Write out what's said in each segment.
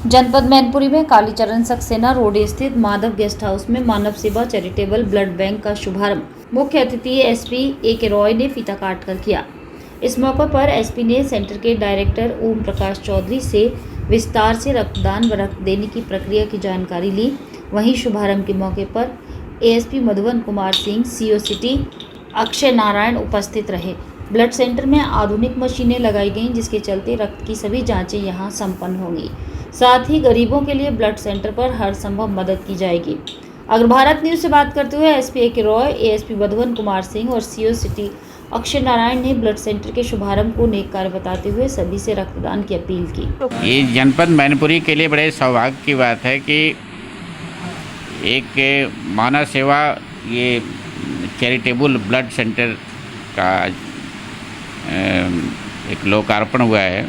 जनपद मैनपुरी में कालीचरण सक्सेना रोड स्थित माधव गेस्ट हाउस में मानव सेवा चैरिटेबल ब्लड बैंक का शुभारंभ मुख्य अतिथि एसपी ए.के. रॉय ने फीता काटकर किया। इस मौके पर एसपी ने सेंटर के डायरेक्टर ओम प्रकाश चौधरी से विस्तार से रक्तदान व रक्त देने की प्रक्रिया की जानकारी ली। वहीं शुभारंभ के मौके पर एएसपी मधुवन कुमार सिंह, सीओ सिटी अक्षय नारायण उपस्थित रहे। ब्लड सेंटर में आधुनिक मशीनें लगाई गईं, जिसके चलते रक्त की सभी जांचें यहां संपन्न होंगी। साथ ही गरीबों के लिए ब्लड सेंटर पर हर संभव मदद की जाएगी। अगर भारत न्यूज से बात करते हुए एसपी ए.के. रॉय, एएसपी मधुवन कुमार सिंह और सीओ सिटी अक्षय नारायण ने ब्लड सेंटर के शुभारंभ को नेक कार्य बताते हुए सभी से रक्तदान की अपील की। ये जनपद मैनपुरी के लिए बड़े सौभाग्य की बात है कि एक मानव सेवा ये चैरिटेबल ब्लड सेंटर का एक लोकार्पण हुआ है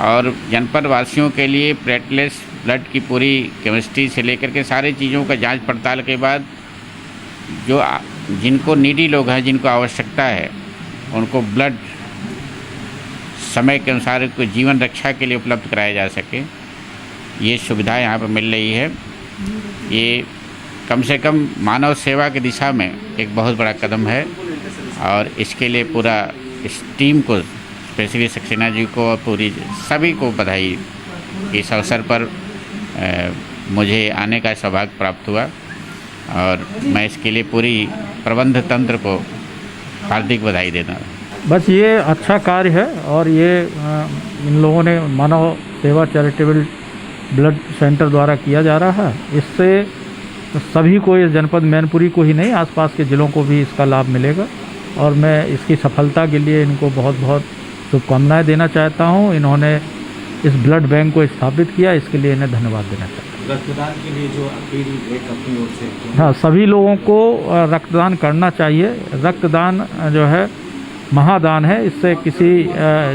और जनपद वासियों के लिए प्लेटलेट्स ब्लड की पूरी केमिस्ट्री से लेकर के सारी चीज़ों का जांच पड़ताल के बाद जो जिनको नीडी लोग हैं, जिनको आवश्यकता है, उनको ब्लड समय के अनुसार को जीवन रक्षा के लिए उपलब्ध कराया जा सके, ये सुविधा यहाँ पर मिल रही है। ये कम से कम मानव सेवा की दिशा में एक बहुत बड़ा कदम है और इसके लिए पूरा इस टीम को, स्पेशली सक्सेना जी को और पूरी सभी को बधाई। इस अवसर पर मुझे आने का सौभाग्य प्राप्त हुआ और मैं इसके लिए पूरी प्रबंध तंत्र को हार्दिक बधाई देता हूँ। बस ये अच्छा कार्य है और ये इन लोगों ने मानव सेवा चैरिटेबल ब्लड सेंटर द्वारा किया जा रहा है। इससे सभी को, इस जनपद मैनपुरी को ही नहीं, आसपास के ज़िलों को भी इसका लाभ मिलेगा और मैं इसकी सफलता के लिए इनको बहुत बहुत शुभकामनाएं देना चाहता हूं। इन्होंने इस ब्लड बैंक को स्थापित किया, इसके लिए इन्हें धन्यवाद देना चाहता हूं। रक्तदान के लिए जो अपील एक अपनी ओर से, हाँ, सभी लोगों को रक्तदान करना चाहिए। रक्तदान जो है महादान है, इससे किसी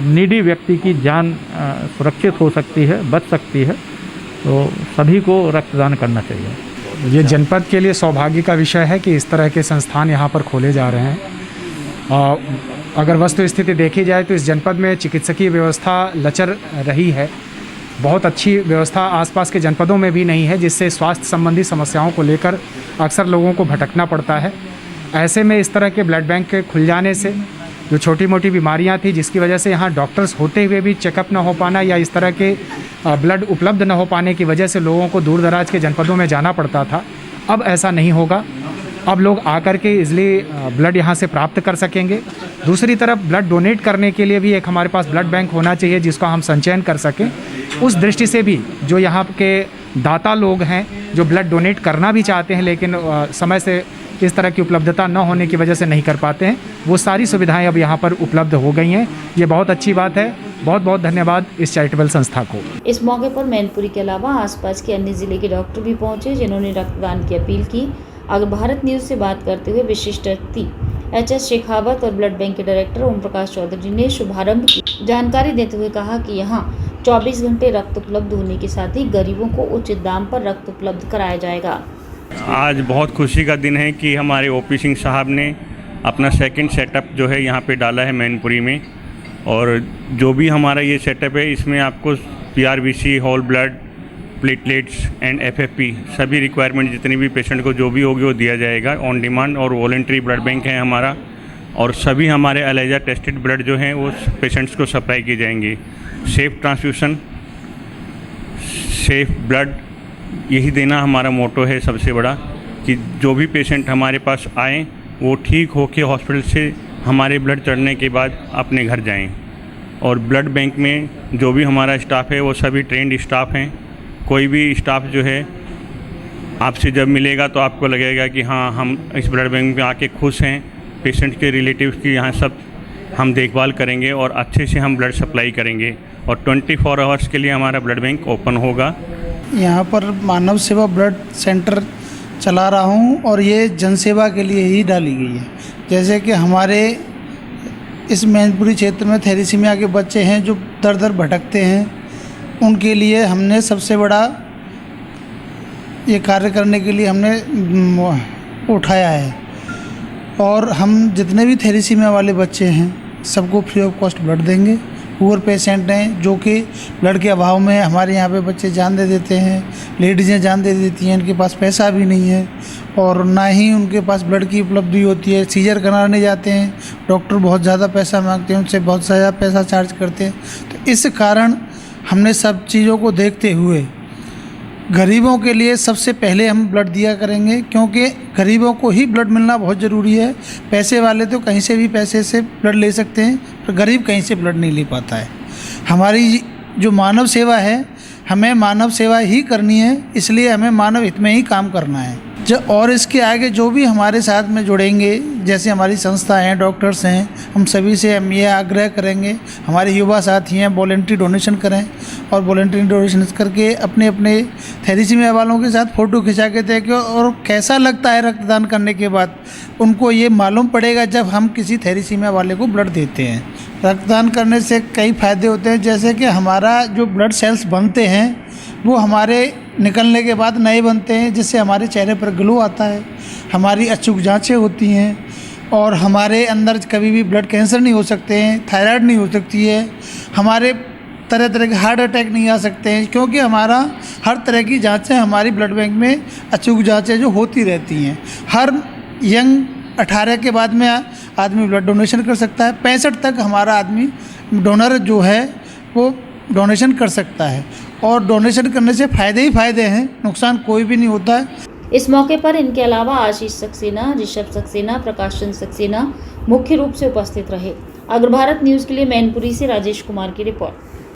नीडी व्यक्ति की जान सुरक्षित हो सकती है, बच सकती है, तो सभी को रक्तदान करना चाहिए। ये जनपद के लिए सौभाग्य का विषय है कि इस तरह के संस्थान यहाँ पर खोले जा रहे हैं। अगर वस्तु स्थिति देखी जाए तो इस जनपद में चिकित्सकीय व्यवस्था लचर रही है। बहुत अच्छी व्यवस्था आसपास के जनपदों में भी नहीं है, जिससे स्वास्थ्य संबंधी समस्याओं को लेकर अक्सर लोगों को भटकना पड़ता है। ऐसे में इस तरह के ब्लड बैंक के खुल जाने से जो छोटी मोटी बीमारियां थी, जिसकी वजह से यहाँ डॉक्टर्स होते हुए भी चेकअप न हो पाना या इस तरह के ब्लड उपलब्ध न हो पाने की वजह से लोगों को दूर दराज के जनपदों में जाना पड़ता था, अब ऐसा नहीं होगा। अब लोग आकर के इजली ब्लड यहाँ से प्राप्त कर सकेंगे। दूसरी तरफ ब्लड डोनेट करने के लिए भी एक हमारे पास ब्लड बैंक होना चाहिए, जिसका हम संचयन कर सकें। उस दृष्टि से भी जो यहाँ के दाता लोग हैं, जो ब्लड डोनेट करना भी चाहते हैं लेकिन समय से इस तरह की उपलब्धता न होने की वजह से नहीं कर पाते हैं, वो सारी सुविधाएं अब यहाँ पर उपलब्ध हो गई हैं। ये बहुत अच्छी बात है। बहुत बहुत धन्यवाद इस चैरिटेबल संस्था को। इस मौके पर मैनपुरी के अलावा आसपास के अन्य जिले के डॉक्टर भी पहुंचे, जिन्होंने रक्तदान की अपील की। अगर भारत न्यूज से बात करते हुए विशिष्ट अतिथि एच.एस. शेखावत और ब्लड बैंक के डायरेक्टर ओम प्रकाश चौधरी ने शुभारंभ की जानकारी देते हुए कहा कि यहाँ 24 घंटे रक्त उपलब्ध होने के साथ ही गरीबों को उचित दाम पर रक्त उपलब्ध कराया जाएगा। आज बहुत खुशी का दिन है कि हमारे ओपी सिंह साहब ने अपना सेकंड सेटअप जो है यहाँ पे डाला है मैनपुरी में, और जो भी हमारा ये सेटअप है इसमें आपको PRBC, whole blood, platelets and FFP सभी रिक्वायरमेंट जितनी भी पेशेंट को जो भी होगी वो दिया जाएगा ऑन डिमांड। और वॉलंटरी ब्लड बैंक है हमारा, और सभी हमारे एलाइजा टेस्टेड ब्लड जो हैं वो पेशेंट्स को सप्लाई की जाएंगी। सेफ ट्रांसफ्यूशन, सेफ ब्लड, यही देना हमारा मोटो है सबसे बड़ा, कि जो भी पेशेंट हमारे पास आएँ वो ठीक होकर हॉस्पिटल से हमारे ब्लड चढ़ने के बाद अपने घर जाएं। और ब्लड बैंक में जो भी हमारा स्टाफ है वो सभी ट्रेंड स्टाफ हैं। कोई भी स्टाफ जो है आपसे जब मिलेगा तो आपको लगेगा कि हाँ, हम इस ब्लड बैंक में आके खुश हैं। पेशेंट के रिलेटिव्स की यहाँ सब हम देखभाल करेंगे और अच्छे से हम ब्लड सप्लाई करेंगे, और 24 आवर्स के लिए हमारा ब्लड बैंक ओपन होगा। यहाँ पर मानव सेवा ब्लड सेंटर चला रहा हूँ और ये जनसेवा के लिए ही डाली गई है। जैसे कि हमारे इस मैनपुरी क्षेत्र में थैलेसीमिया के बच्चे हैं जो दर दर भटकते हैं, उनके लिए हमने सबसे बड़ा ये कार्य करने के लिए हमने उठाया है। और हम जितने भी थैलेसीमिया वाले बच्चे हैं सबको फ्री ऑफ कॉस्ट ब्लड देंगे पुअर पेशेंट हैं जो कि ब्लड के अभाव में हमारे यहाँ पे बच्चे जान दे देते हैं, लेडीज़ें जान दे देती हैं, इनके पास पैसा भी नहीं है और ना ही उनके पास ब्लड की उपलब्धि होती है। सीजर कराने जाते हैं, डॉक्टर बहुत ज़्यादा पैसा मांगते हैं, उनसे बहुत ज़्यादा पैसा चार्ज करते हैं। तो इस कारण हमने सब चीज़ों को देखते हुए गरीबों के लिए सबसे पहले हम ब्लड दिया करेंगे, क्योंकि गरीबों को ही ब्लड मिलना बहुत ज़रूरी है। पैसे वाले तो कहीं से भी पैसे से ब्लड ले सकते हैं, पर गरीब कहीं से ब्लड नहीं ले पाता है। हमारी जो मानव सेवा है, हमें मानव सेवा ही करनी है, इसलिए हमें मानव हित में ही काम करना है। और इसके आगे जो भी हमारे साथ में जुड़ेंगे, जैसे हमारी संस्था हैं, डॉक्टर्स हैं, हम सभी से हम ये आग्रह करेंगे, हमारे युवा साथी हैं, वॉलंटरी डोनेशन करें और वॉलंटरी डोनेशन करके अपने अपने थैलेसीमिया वालों के साथ फ़ोटो खिंचा के देखें। और कैसा लगता है रक्तदान करने के बाद, उनको ये मालूम पड़ेगा जब हम किसी थैलेसीमिया वाले को ब्लड देते हैं। रक्तदान करने से कई फ़ायदे होते हैं, जैसे कि हमारा जो ब्लड सेल्स बनते हैं वो हमारे निकलने के बाद नए बनते हैं, जिससे हमारे चेहरे पर ग्लो आता है, हमारी अचूक जांचें होती हैं और हमारे अंदर कभी भी ब्लड कैंसर नहीं हो सकते हैं, थायराइड नहीं हो सकती है, हमारे तरह तरह के हार्ट अटैक नहीं आ सकते हैं, क्योंकि हमारा हर तरह की जांचें हमारी ब्लड बैंक में अचूक जांचें जो होती रहती हैं। हर यंग 18 के बाद में आदमी ब्लड डोनेशन कर सकता है। 65 तक हमारा आदमी डोनर जो है वो डोनेशन कर सकता है और डोनेशन करने से फ़ायदे ही फ़ायदे हैं, नुकसान कोई भी नहीं होता है। इस मौके पर इनके अलावा आशीष सक्सेना, ऋषभ सक्सेना, प्रकाश चंद्र सक्सेना मुख्य रूप से उपस्थित रहे। अग्र भारत न्यूज़ के लिए मैनपुरी से राजेश कुमार की रिपोर्ट।